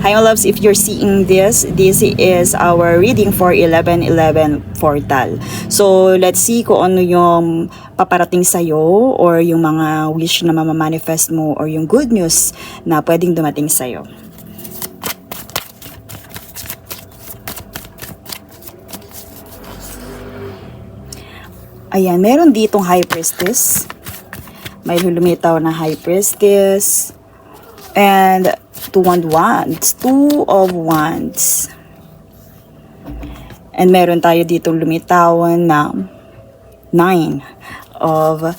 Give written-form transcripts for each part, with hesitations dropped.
Hi my loves, if you're seeing this is our reading for 11:11 portal. So let's see kung ano yung paparating sa'yo or yung mga wish na mamamanifest mo or yung good news na pwedeng dumating sa'yo. Ayan, meron ditong High Priestess. May lumitaw na High Priestess. And Two of Wands. And meron tayo ditong lumitawan na 9 of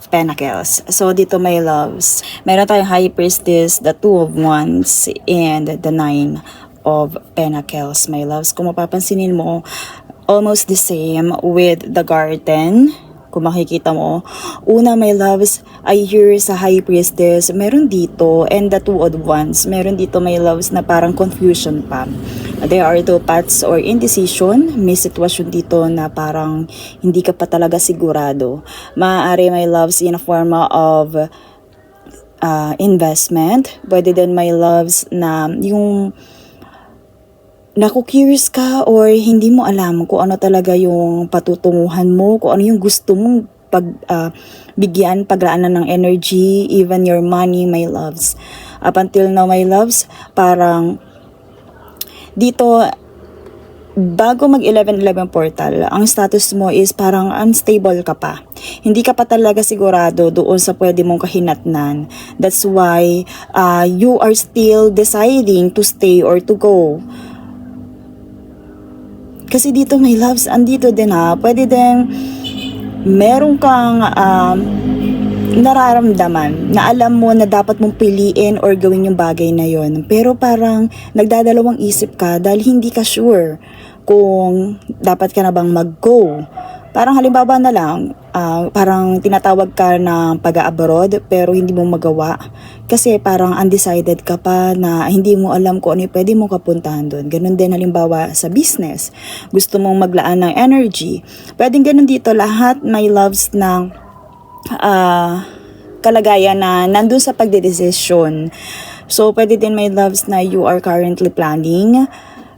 Pentacles. So dito may loves. Meron tayong High Priestess, the 2 of Wands, and the 9 of Pentacles, my loves. Kung mapapansinin mo, almost the same with the Garden. Kung makikita mo, una my loves ay here sa High Priestess, meron dito, and the 2 of Wands, meron dito my loves na parang confusion pa. There are two paths or indecision. May sitwasyon dito na parang hindi ka pa talaga sigurado. Maaari my loves in a form of investment. Pwede din my loves na yung naku-curious ka or hindi mo alam kung ano talaga yung patutunguhan mo, kung ano yung gusto mong bigyan, pagraanan ng energy, even your money, my loves. Up until now, my loves, parang dito, bago mag 11:11 portal, ang status mo is parang unstable ka pa. Hindi ka pa talaga sigurado doon sa pwede mong kahinatnan. That's why you are still deciding to stay or to go. Kasi dito may loves, andito din pwede din meron kang nararamdaman na alam mo na dapat mong piliin or gawin yung bagay na yon. Pero parang nagdadalawang isip ka dahil hindi ka sure kung dapat ka na bang mag-go. Parang halimbawa na lang, parang tinatawag ka ng pag-abroad pero hindi mo magawa. Kasi parang undecided ka pa na hindi mo alam kung ano yung pwede mong kapuntahan doon. Ganun din halimbawa sa business. Gusto mong maglaan ng energy. Pwedeng ganun dito lahat my loves ng kalagayan na nandun sa pagdedesisyon. So pwede din my loves na you are currently planning.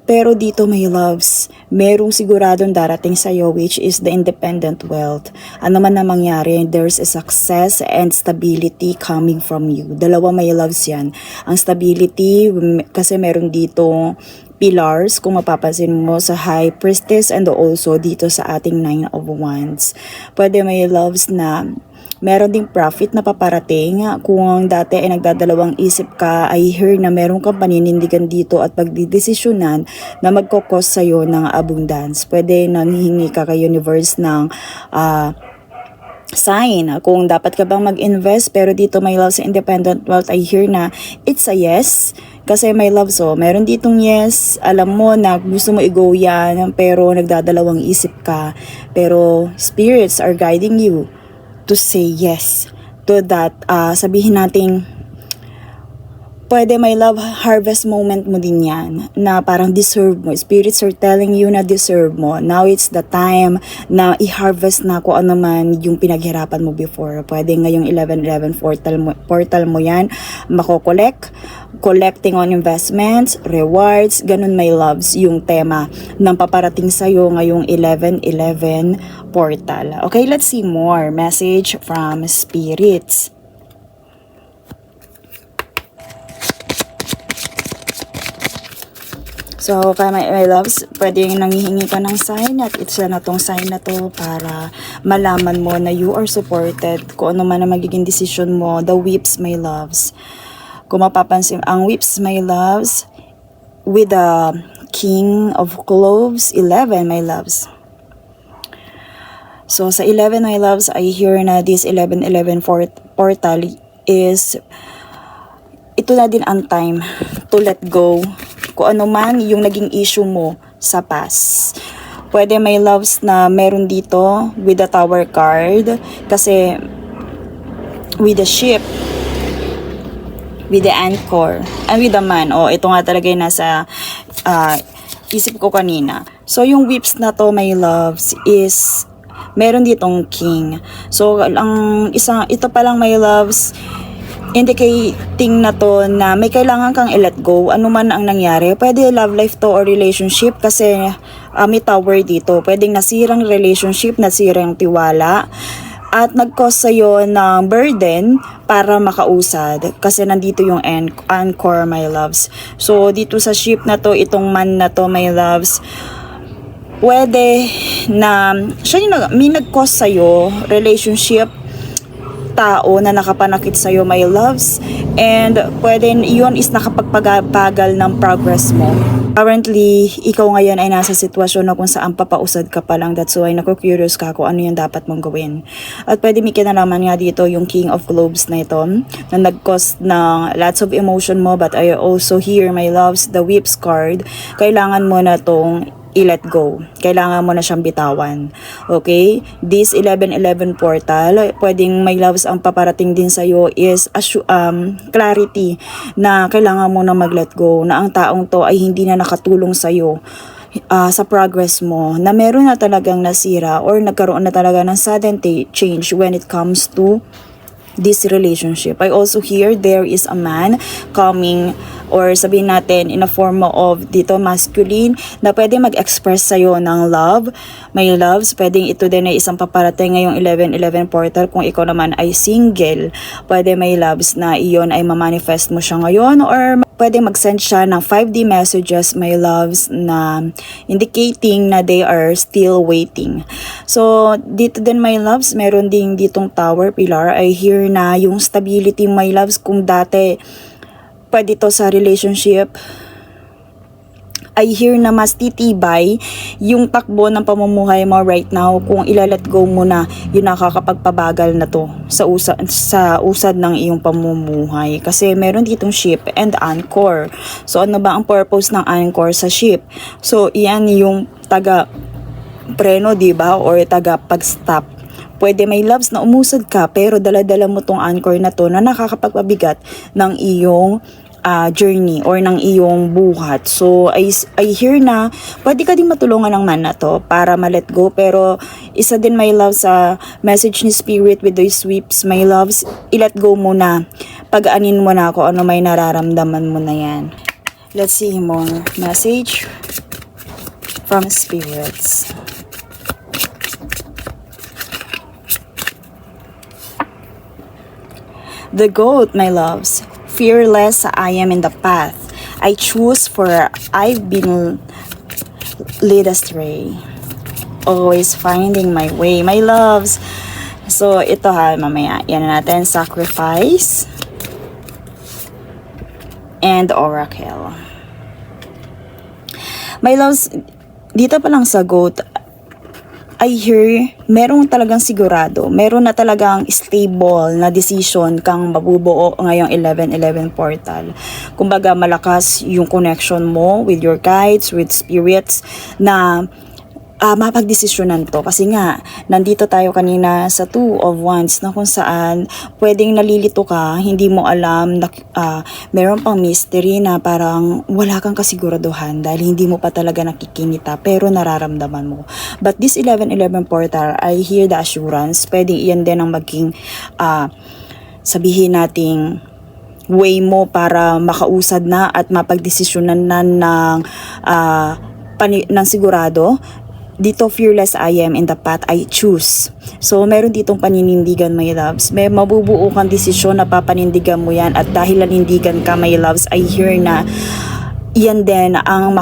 Pero dito my loves, merong siguradong darating sa'yo which is the independent wealth. Ano man na mangyari, there's a success and stability coming from you. Dalawa my loves yan. Ang stability, kasi meron dito pillars, kung mapapansin mo sa High Priestess and also dito sa ating 9 of Wands. Pwede my loves na meron ding profit na paparating. Kung dati ay nagdadalawang isip ka, I hear na meron kang paninindigan dito at pagdidesisyonan na magkokos sa'yo ng abundance. Pwede nanghihingi ka kay universe ng sign kung dapat ka bang mag-invest. Pero dito my love sa independent wealth, I hear na it's a yes. Kasi my love, so meron ditong yes, alam mo na gusto mo i-go yan pero nagdadalawang isip ka. Pero spirits are guiding you to say yes to that. Sabihin natin, pwede my love, harvest moment mo din yan na parang deserve mo. Spirits are telling you na deserve mo. Now it's the time na i-harvest na kung ano man yung pinaghirapan mo before. Pwede ngayong 11:11 portal mo yan mako-collect, collecting on investments, rewards, ganun my loves yung tema ng paparating sa'yo ngayong 11:11 portal. Okay, let's see more message from spirits. So, kaya my loves, pwede nanghihingi ka ng sign at isa na tong sign na to para malaman mo na you are supported kung ano man ang magiging decision mo. The whips, my loves. Kung mapapansin, ang whips, my loves, with the King of Cloves, 11, my loves. So, sa 11, my loves, I hear na this 11:11 portal is, ito na din ang time to let go kung ano man yung naging issue mo sa past. Pwede may loves na meron dito with the Tower card kasi with the ship, with the anchor, and with the man. Ito nga talaga yung nasa isip ko kanina. So yung whips na to my loves is meron ditong king. So ang ito pa lang my loves indicating na to na may kailangan kang i-let go ano man ang nangyari. Pwede love life to or relationship kasi may tower dito. Pwedeng nasirang relationship, nasirang tiwala at nag-cause sa'yo ng burden para makausad kasi nandito yung anchor, my loves. So dito sa ship na to, itong man na to, my loves, pwede na siya yung may nag-cause sa'yo, relationship, tao na nakapanakit sa'yo, my loves, and pwede yun is nakapagpagal ng progress mo. Currently, ikaw ngayon ay nasa sitwasyon na kung saan papausad ka pa lang. That's why naku-curious ka kung ano yung dapat mong gawin. At pwede may kinalaman nga dito yung King of Globes na ito na nag-cause ng lots of emotion mo, but I also hear, my loves, the Whips card. Kailangan mo na tong i-let go. Kailangan mo na siyang bitawan. Okay? This 11-11 portal, pwedeng my loves ang paparating din sa'yo is clarity na kailangan mo na mag-let go. Na ang taong to ay hindi na nakatulong sa'yo sa progress mo. Na meron na talagang nasira or nagkaroon na talaga ng sudden change when it comes to this relationship. I also hear there is a man coming, or sabihin natin in a form of dito masculine, na pwede mag-express sa'yo ng love. May loves, pwedeng ito din ay isang paparating ngayong 11-11 portal. Kung ikaw naman ay single, pwede may loves na iyon ay mamanifest mo siya ngayon, or pwede mag-send siya ng 5D messages, my loves, na indicating na they are still waiting. So, dito din, my loves, meron ding ditong tower pillar. I hear na yung stability, my loves, kung dati pwede to sa relationship, I hear na mas titibay yung takbo ng pamumuhay mo right now kung ilalet go mo na yung nakakapagpabagal na to sa usad ng iyong pamumuhay. Kasi meron ditong ship and anchor. So ano ba ang purpose ng anchor sa ship? So iyan yung taga preno, diba? Or taga pag-stop. Pwede may loves na umusad ka pero dala-dala mo tong anchor na to na nakakapagpabigat ng iyong journey or ng iyong buhat. So I hear na pwede ka din matulungan ng man na to para ma-let go, pero isa din, my love, sa message ni Spirit with those sweeps, my loves, i-let go mo na. Pag-anin mo na kung ano may nararamdaman mo na yan. Let's see more message from spirits. The goat, my loves. Fearless, I am in the path I choose, for I've been led astray. Always finding my way, my loves. So, ito mamaya. Yan na natin. Sacrifice and Oracle. My loves, dito pa lang sa goat, I hear, meron talagang sigurado, meron na talagang stable na decision kang mabubuo ngayong 11-11 portal. Kumbaga, malakas yung connection mo with your guides, with spirits, na mapagdesisyonan to. Kasi nga, nandito tayo kanina sa Two of Wands na kung saan pwedeng nalilito ka, hindi mo alam, meron pang mystery na parang wala kang kasiguraduhan dahil hindi mo pa talaga nakikinita pero nararamdaman mo. But this 11-11 portal, I hear the assurance, pwedeng iyan din ang maging sabihin nating way mo para makausad na at mapagdesisyonan na ng sigurado. Dito, fearless I am in the path I choose. So, meron ditong paninindigan, my loves. May mabubuo kang desisyon na papanindigan mo yan, at dahil nanindigan ka, my loves, I hear na yan din ang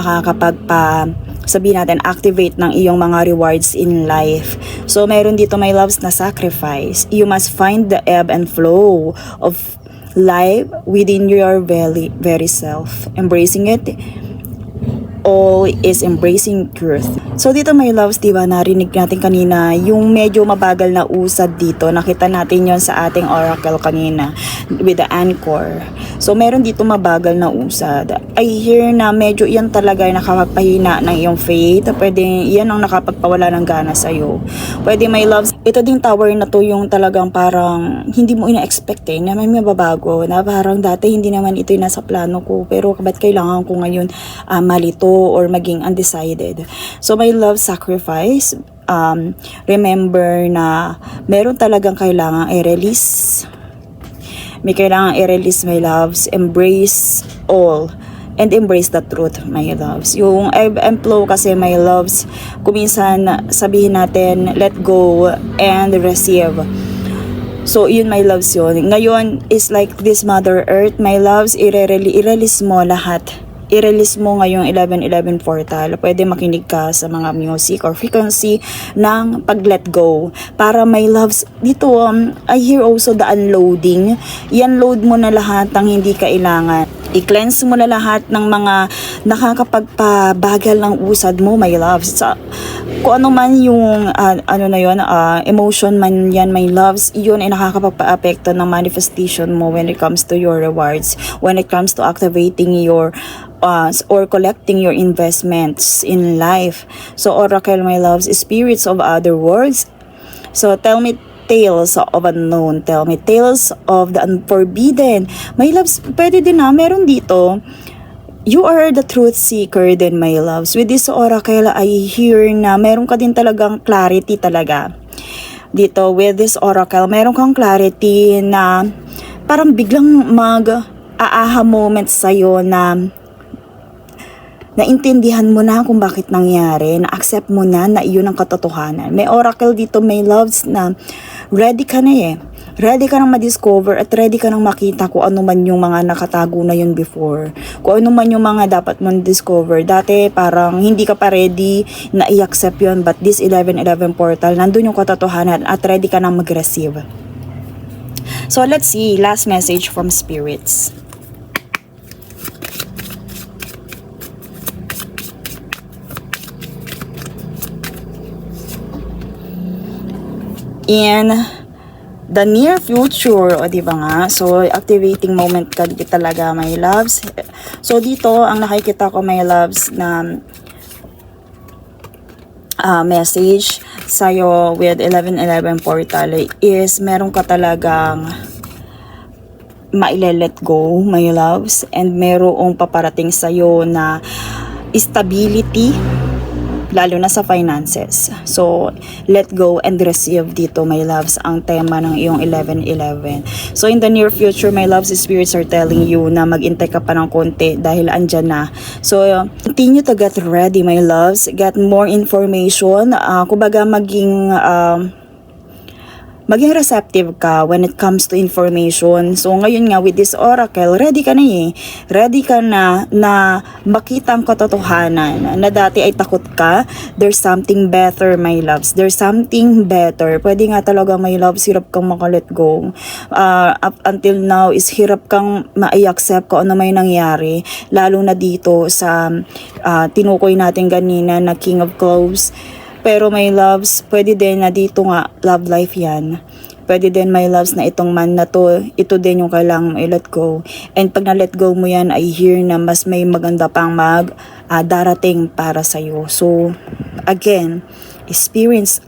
sabihin natin, activate ng iyong mga rewards in life. So, meron dito, my loves, na sacrifice. You must find the ebb and flow of life within your very self. Embracing it, all is embracing truth. So dito, my loves, diba, narinig natin kanina yung medyo mabagal na usad dito. Nakita natin yon sa ating oracle kanina with the anchor. So meron dito mabagal na usad. I hear na medyo yan talaga nakapagpahina ng iyong faith. Pwede yan ang nakapagpawala ng gana sa'yo. Pwede, my loves, ito ding tower na to yung talagang parang hindi mo ina-expect na may mababago. Na parang dati hindi naman ito yung nasa plano ko, pero ba't kailangan ko ngayon malito or maging undecided. So my love, sacrifice, remember na meron talagang kailangan i-release May kailangan i-release, my loves. Embrace all. And embrace the truth, my loves. Yung ebb and flow kasi, my loves, kuminsan sabihin natin, let go and receive. So, yun, my loves, yun. Ngayon, is like this Mother Earth, my loves, i-release mo lahat. I-release mo ngayong 11:11 portal. Pwede makinig ka sa mga music or frequency ng pag-let go. Para, my loves, dito, I hear also the unloading. I-unload mo na lahat ng hindi kailangan. I-cleanse mo na lahat ng mga nakakapagpabagal ng usad mo, my loves. Kung ano man yung emotion man yan, my loves, yun ay nakakapagpa-apekto ng manifestation mo when it comes to your rewards, when it comes to activating your or collecting your investments in life. So, Oracle, my loves, spirits of other worlds. So, tell me tales of unknown. Tell me tales of the unforbidden. My loves, pwede din na, meron dito. You are the truth seeker then, my loves. With this oracle, I hear na meron ka din talagang clarity talaga. Dito, with this oracle, meron kang clarity na parang biglang mag-aaha moment sa'yo na naintindihan mo na kung bakit nangyari, na-accept mo na iyon ang katotohanan. May oracle dito, my loves, na ready ka na Ready ka nang ma-discover at ready ka nang makita kung ano man yung mga nakatago na yun before. Kung ano man yung mga dapat mong discover. Dati parang hindi ka pa ready na i-accept yun, but this 11:11 portal, nandun yung katotohanan at ready ka nang mag-receive. So let's see, last message from spirits. In the near future, o diba nga, so activating moment ka talaga, my loves. So dito, ang nakikita ko, my loves, na message sa'yo with 11:11 portal is meron ka talagang maile-let go, my loves, and merong paparating sa'yo na stability, lalo na sa finances. So, let go and receive dito, my loves, ang tema ng iyong 11:11. So, in the near future, my loves, spirits are telling you na mag-intay ka pa ng konti dahil andyan na. So, continue to get ready, my loves. Get more information. Kumbaga, maging receptive ka when it comes to information. So, ngayon nga, with this oracle, ready ka na Ready ka na makita ang katotohanan na dati ay takot ka. There's something better, my loves. There's something better. Pwede nga talaga, my loves, hirap kang makalet go. Up until now, is hirap kang ma-accept kung ano may nangyari. Lalo na dito sa tinukoy natin kanina na King of Clubs. Pero, my loves, pwede din na dito nga, love life yan. Pwede din, my loves, na itong man na to, ito din yung kailangan mo i-let go. And pag na-let go mo yan, I hear na mas may maganda pang darating para sa'yo. So, again, spirits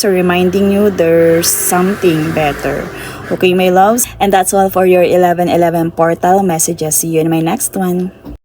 are reminding you there's something better. Okay, my loves? And that's all for your 11:11 portal messages. See you in my next one.